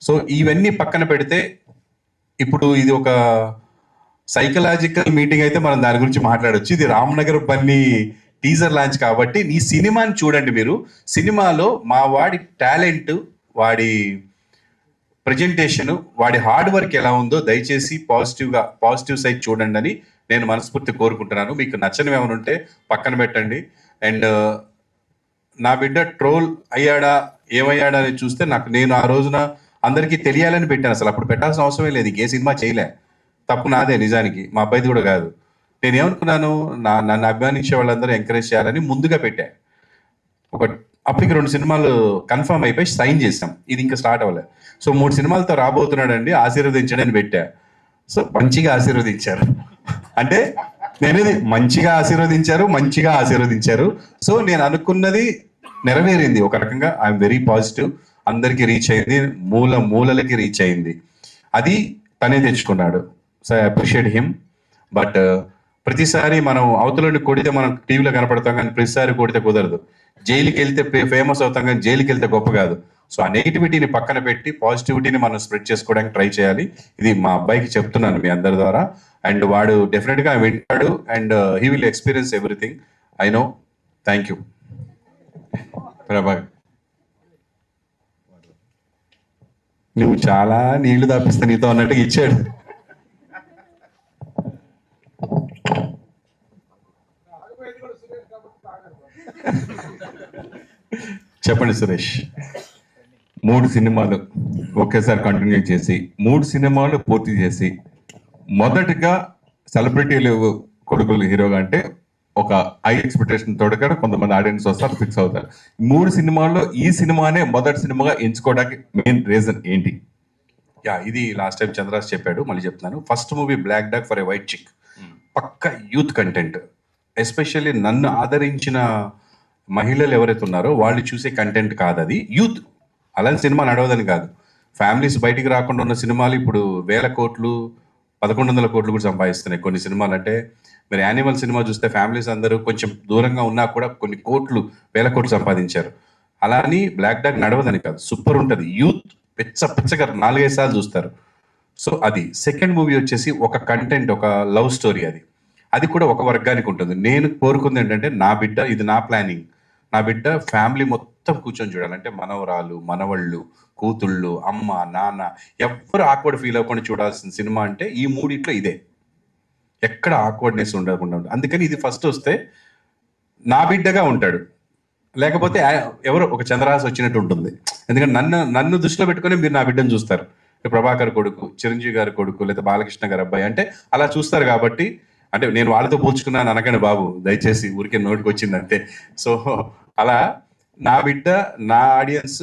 So ఇవన్నీ పక్కన పెడితే ఇప్పుడు ఇది ఒక సైకలాజికల్ మీటింగ్ అయితే మనం దాని గురించి మాట్లాడొచ్చు. ఇది రామ్నగర్ బన్నీ టీజర్ లాంచ్ కాబట్టి ఈ సినిమాని చూడండి. మీరు సినిమాలో మా వాడి టాలెంట్, వాడి ప్రజెంటేషన్, వాడి హార్డ్ వర్క్ ఎలా ఉందో దయచేసి పాజిటివ్ సైడ్ చూడండి అని నేను మనస్ఫూర్తి కోరుకుంటున్నాను. మీకు నచ్చనివి ఏమైనా ఉంటే పక్కన పెట్టండి. అండ్ నా బిడ్డ ట్రోల్ అయ్యాడా ఏమయ్యాడా అని చూస్తే నేను ఆ రోజున అందరికీ తెలియాలని పెట్టాను. అసలు అప్పుడు పెట్టాల్సిన అవసరమే లేదు. ఏ సినిమా చేయలే, తప్పు నాదే నిజానికి, మా అబ్బాయిది కూడా కాదు. నేనేమనుకున్నాను, నన్ను అభిమానించే వాళ్ళందరూ ఎంకరేజ్ చేయాలని ముందుగా పెట్టా. అప్పటికి 2 సినిమాలు కన్ఫర్మ్ అయిపోయి సైన్ చేసాం. ఇది ఇంకా స్టార్ట్ అవ్వలేదు. సో 3 సినిమాలతో రాబోతున్నాడండి, ఆశీర్వదించడని పెట్టా. సో మంచిగా ఆశీర్వదించారు. అంటే నేనేది మంచిగా ఆశీర్వదించారు. సో నేను అనుకున్నది నెరవేరింది ఒక రకంగా. I'm very positive. అందరికి రీచ్ అయింది, మూలలకి రీచ్ అయింది. అది తనే తెచ్చుకున్నాడు. So I appreciate him. But ప్రతిసారి మనం అవతలని కొడితే మనం టీవీలో కనపడతాం, కానీ ప్రతిసారి కొడితే కుదరదు. జైలుకి వెళ్తే ఫేమస్ అవుతాం, కానీ జైలుకి వెళ్తే గొప్ప కాదు. సో ఆ నెగిటివిటీని పక్కన పెట్టి పాజిటివిటీని మనం స్ప్రెడ్ చేసుకోవడానికి ట్రై చేయాలి. ఇది మా అబ్బాయికి చెప్తున్నాను మీ అందరి ద్వారా. అండ్ వాడు డెఫినెట్ గా వింటాడు. And he will experience everything, I know. Thank you. Prabhakar, నువ్వు చాలా నీళ్లు దాపిస్తా నీతో అన్నట్టుగా ఇచ్చాడు. చెప్పండి సురేష్. 3 సినిమాలు ఒకేసారి కంటిన్యూ చేసి 3 సినిమాలు పూర్తి చేసి మొదటిగా సెలబ్రిటీలు కొడుకులు హీరోగా అంటే ఒక హై ఎక్స్పెక్టేషన్ తోడుగా కొంతమంది ఆడియన్స్ వస్తారు, ఫిక్స్ అవుతారు. 3 సినిమాల్లో ఈ సినిమానే మొదటి సినిమాగా ఎంచుకోవడానికి మెయిన్ రీజన్ ఏంటి? ఇది లాస్ట్ టైం చంద్రాస్ చెప్పాడు, మళ్ళీ చెప్తున్నాను. First movie black dog for a white chick, పక్క యూత్ కంటెంట్. ఎస్పెషల్లీ నన్ను ఆదరించిన మహిళలు ఎవరైతే ఉన్నారో వాళ్ళు చూసే కంటెంట్ కాదు అది. యూత్ అలాంటి సినిమా నడవదని కాదు. ఫ్యామిలీస్ బయటికి రాకుండా ఉన్న సినిమాలు ఇప్పుడు 1000 కోట్లు 1100 కోట్లు కూడా సంపాదిస్తున్నాయి కొన్ని సినిమాలు. అంటే మీరు యానిమల్ సినిమా చూస్తే ఫ్యామిలీస్ అందరూ కొంచెం దూరంగా ఉన్నా కూడా కొన్ని కోట్లు 1000 కోట్లు సంపాదించారు. అలా అని బ్లాక్ డాగ్ నడవదని కాదు, సూపర్ ఉంటుంది. యూత్ పిచ్చగా 4-5 సార్లు చూస్తారు. సో అది. సెకండ్ మూవీ వచ్చేసి ఒక కంటెంట్, ఒక లవ్ స్టోరీ. అది కూడా ఒక వర్గానికి ఉంటుంది. నేను కోరుకుంది ఏంటంటే నా బిడ్డ, ఇది నా ప్లానింగ్, నా బిడ్డ ఫ్యామిలీ మొత్తం కూర్చొని చూడాలంటే మనవరాలు, మనవళ్ళు, కూతుళ్ళు, అమ్మ, నాన్న ఎవ్వరు ఆక్వర్డ్ ఫీల్ అవ్వకుండా చూడాల్సిన సినిమా అంటే ఈ మూడిట్లో ఇదే. ఎక్కడ ఆక్వర్డ్నెస్ ఉండకుండా. అందుకని ఇది ఫస్ట్ వస్తే నా బిడ్డగా ఉంటాడు, లేకపోతే ఎవరో ఒక చంద్రహాస్ వచ్చినట్టు ఉంటుంది. ఎందుకంటే నన్ను దృష్టిలో పెట్టుకుని మీరు నా బిడ్డను చూస్తారు. ప్రభాకర్ కొడుకు, చిరంజీవి గారి కొడుకు, లేదా బాలకృష్ణ గారి అబ్బాయి అంటే అలా చూస్తారు. కాబట్టి అంటే నేను వాళ్ళతో పోల్చుకున్నాను అనకండి బాబు, దయచేసి, ఊరికే నోటికి వచ్చింది అంతే. సో అలా నా బిడ్డ, నా ఆడియన్స్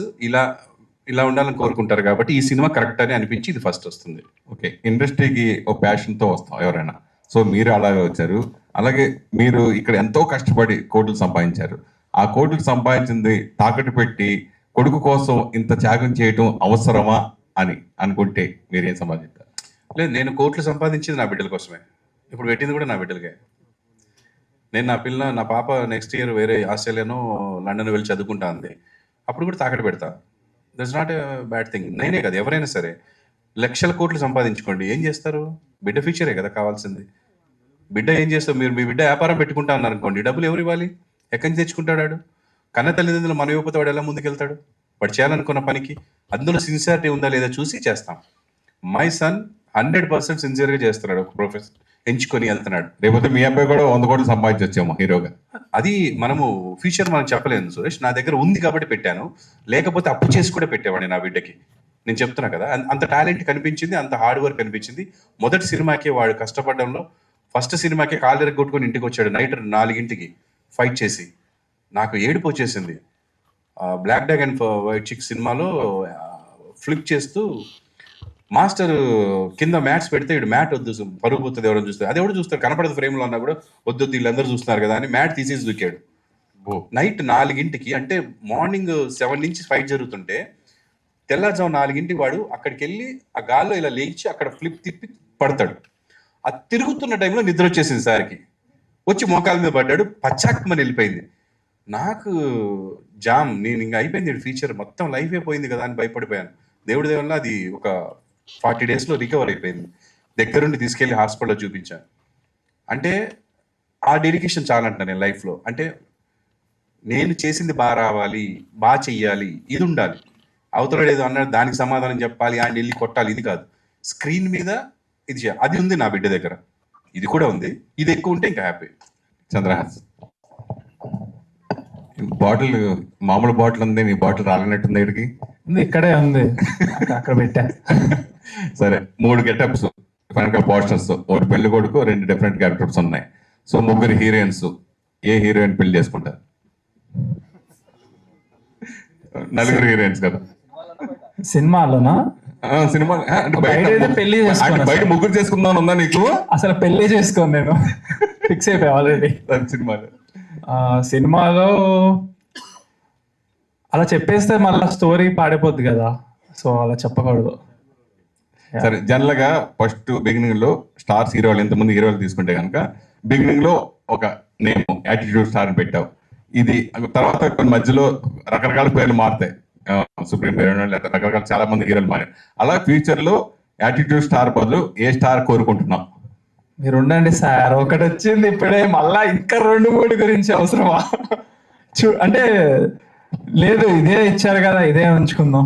ఇలా ఉండాలని కోరుకుంటారు. కాబట్టి ఈ సినిమా కరెక్ట్ అని అనిపించి ఇది ఫస్ట్ వస్తుంది. ఓకే, ఇండస్ట్రీకి ఒక ప్యాషన్తో వస్తాం ఎవరైనా. సో మీరు అలాగే వచ్చారు. అలాగే మీరు ఇక్కడ ఎంతో కష్టపడి కోట్లు సంపాదించారు. ఆ కోట్లు సంపాదించింది తాకట్టు పెట్టి కొడుకు కోసం ఇంత త్యాగం చేయటం అవసరమా అని అనుకుంటే మీరేం సంపాదించారు? లేదు, నేను కోట్లు సంపాదించింది నా బిడ్డల కోసమే. ఇప్పుడు పెట్టింది కూడా నా బిడ్డలకే. నేను నా పాప నెక్స్ట్ ఇయర్ వేరే ఆస్ట్రేలియానో లండన్ వెళ్ళి చదువుకుంటా అంది. అప్పుడు కూడా తాకట్టు పెడతా. That's not a bad thing. నేనే కదా, ఎవరైనా సరే లక్షల కోట్లు సంపాదించుకోండి, ఏం చేస్తారు? బిడ్డ ఫ్యూచరే కదా కావాల్సింది. బిడ్డ ఏం చేస్తారు? మీరు మీ బిడ్డ వ్యాపారం పెట్టుకుంటా అన్నారు అనుకోండి, డబ్బులు ఎవరు ఇవ్వాలి? ఎక్కడి నుంచి తెచ్చుకుంటాడు? కన్న తల్లిదండ్రులు మన ఇవ్వకపోతే వాడు ఎలా ముందుకెళ్తాడు? వాడు చేయాలనుకున్న పనికి అందులో సిన్సియారిటీ ఉందా లేదా చూసి చేస్తాం. మై సన్ 100% సిన్సియర్గా చేస్తున్నాడు, ఒక ప్రొఫెసర్ ఎంచుకొని వెళ్తున్నాడు. లేకపోతే మీ అబ్బాయి కూడా 100 కోట్లు సంపాదించొచ్చేమో హీరోగా. అది మనము ఫ్యూచర్ మనం చెప్పలేదు సురేష్. నా దగ్గర ఉంది కాబట్టి పెట్టాను, లేకపోతే అప్పు చేసి కూడా పెట్టేవాడిని నా బిడ్డకి. నేను చెప్తున్నా కదా, అంత టాలెంట్ కనిపించింది, అంత హార్డ్ వర్క్ కనిపించింది. మొదటి సినిమాకి వాడు కష్టపడడంలో, ఫస్ట్ సినిమాకి కాలు ఎరగొట్టుకొని ఇంటికి వచ్చాడు నైట్ 4 ఫైట్ చేసి. నాకు ఏడుపు వచ్చేసింది. బ్లాక్ డాగ్ అండ్ వైట్ చిక్ సినిమాలో ఫ్లిప్ చేస్తూ మాస్టర్ కింద మ్యాట్స్ పెడితే ఇటు మ్యాట్ వద్దు, పరుగు పోతుంది, ఎవరైనా చూస్తారు. అది ఎవరు చూస్తారు? కనపడదు ఫ్రేమ్లో అన్నా కూడా వద్దు, వీళ్ళందరూ చూస్తున్నారు కదా అని మ్యాట్ తీసేసి దూకాడు. నైట్ 4 అంటే మార్నింగ్ 7 నుంచి ఫైట్ జరుగుతుంటే తెల్లారుజాము 4 వాడు అక్కడికి వెళ్ళి ఆ గాల్లో ఇలా లేచి అక్కడ ఫ్లిప్ తిప్పి పడతాడు. ఆ తిరుగుతున్న టైంలో నిద్ర వచ్చేసింది సార్కి. వచ్చి మోకాల మీద పడ్డాడు, పచ్చాకమని వెళ్ళిపోయింది. నాకు నేను ఇంకా అయిపోయింది ఫీచర్, మొత్తం లైఫ్ అయిపోయింది కదా అని భయపడిపోయాను. దేవుడి దేవుళ్ళ అది ఒక 40 డేస్లో రికవర్ అయిపోయింది. దగ్గరుండి తీసుకెళ్ళి హాస్పిటల్లో చూపించాను. అంటే ఆ డెడికేషన్ చాలా అంటున్నా నేను లైఫ్లో. అంటే నేను చేసింది బాగా రావాలి, బాగా చెయ్యాలి, ఇది ఉండాలి. అవతల ఏదో అన్నాడు దానికి సమాధానం చెప్పాలి, ఆయన వెళ్ళి కొట్టాలి, ఇది కాదు. స్క్రీన్ మీద ఇది చేయాలి. అది ఉంది నా బిడ్డ దగ్గర, ఇది కూడా ఉంది. ఇది ఎక్కువ ఉంటే ఇంకా హ్యాపీ. చంద్రహాస్ బాటిల్, మామూలు బాటిల్ ఉంది, నీ బాటిల్ రాలినట్టుంది ఇక్కడికి. ఉంది, ఇక్కడే ఉంది, అక్కడ పెట్టా. సరే, 3 గెటప్స్ వెనక పోస్టర్స్, ఒకటి పెళ్లి కొడుకు, 2 డిఫరెంట్ క్యారెక్టర్స్ ఉన్నాయి. సో 3 హీరోయిన్స్, ఏ హీరోయిన్ పెళ్లి చేసుకుంటారు? 4 హీరోయిన్స్ కదా సినిమాలోనా? సినిమా అంటే బయట అయితే పెళ్లి చేసుకోను అంటే బయట ముగ్గురు చేసుకుందాం ఉందా నీకు? అసలు పెళ్లి చేసుకోను, నేను ఫిక్స్ అయిపోయా ఆల్రెడీ. సినిమాలో సినిమాలో అలా చెప్పేస్తే మళ్ళీ స్టోరీ పాడైపోద్ది కదా, సో అలా చెప్పకూడదు. సరే, జనరల్ గా ఫస్ట్ బిగినింగ్ లో స్టార్స్ హీరోలు, ఎంతమంది హీరోలు తీసుకుంటే కనుక బిగినింగ్ లో ఒక నేమ్ యాటిట్యూడ్ స్టార్ అని పెట్టావు. ఇది తర్వాత కొన్ని మధ్యలో రకరకాల పేర్లు మారుతాయి, సుప్రీం పేరు రకరకాల చాలా మంది హీరోలు మారారు. అలా ఫ్యూచర్ లో యాటిట్యూడ్ స్టార్ బదులు ఏ స్టార్ కోరుకుంటున్నాం? మీరు ఉండండి సార్, ఒకటి వచ్చింది ఇప్పుడే, మళ్ళా ఇంకా 2-3 గురించి అవసరమా? అంటే లేదు, ఇదే ఇచ్చారు కదా, ఇదే ఉంచుకుందాం.